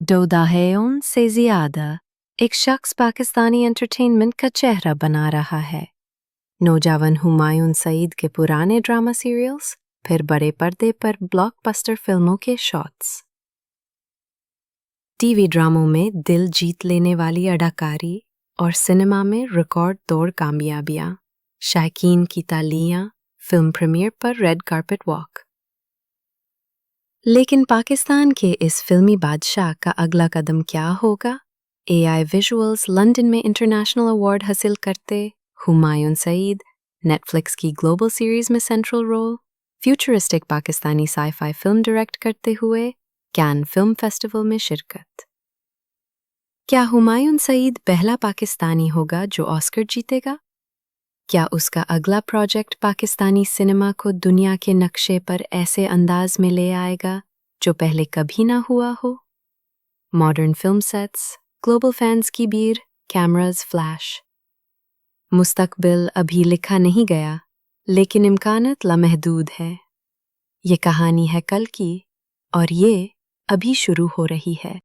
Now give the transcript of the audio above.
दो दहाइयों से ज्यादा एक शख्स पाकिस्तानी एंटरटेनमेंट का चेहरा बना रहा है। नौजवान हुमायूं सईद के पुराने ड्रामा सीरियल्स, फिर बड़े पर्दे पर ब्लॉकबस्टर फिल्मों के शॉट्स। टीवी ड्रामों में दिल जीत लेने वाली अदाकारी और सिनेमा में रिकॉर्ड तोड़ कामयाबियां, शायकीन की तालियां, फिल्म प्रीमियर पर रेड कार्पेट वॉक। लेकिन पाकिस्तान के इस फिल्मी बादशाह का अगला कदम क्या होगा? AI विजुअल्स लंदन में इंटरनेशनल अवार्ड हासिल करते हुमायूं सईद, नेटफ्लिक्स की ग्लोबल सीरीज में central role, futuristic Pakistani sci-fi film direct करते हुए कैन फिल्म फेस्टिवल में शिरकत। क्या हुमायूं सईद पहला पाकिस्तानी होगा जो ऑस्कर जीतेगा? क्या उसका अगला प्रोजेक्ट पाकिस्तानी सिनेमा को दुनिया के नक्शे पर ऐसे अंदाज में ले आएगा जो पहले कभी ना हुआ हो? Modern film sets, global fans की भीड़, कैमरास फ्लैश। मुस्तकबिल अभी लिखा नहीं गया, लेकिन इम्कानात लामहदूद है। ये कहानी है कल की और ये अभी शुरू हो रही है।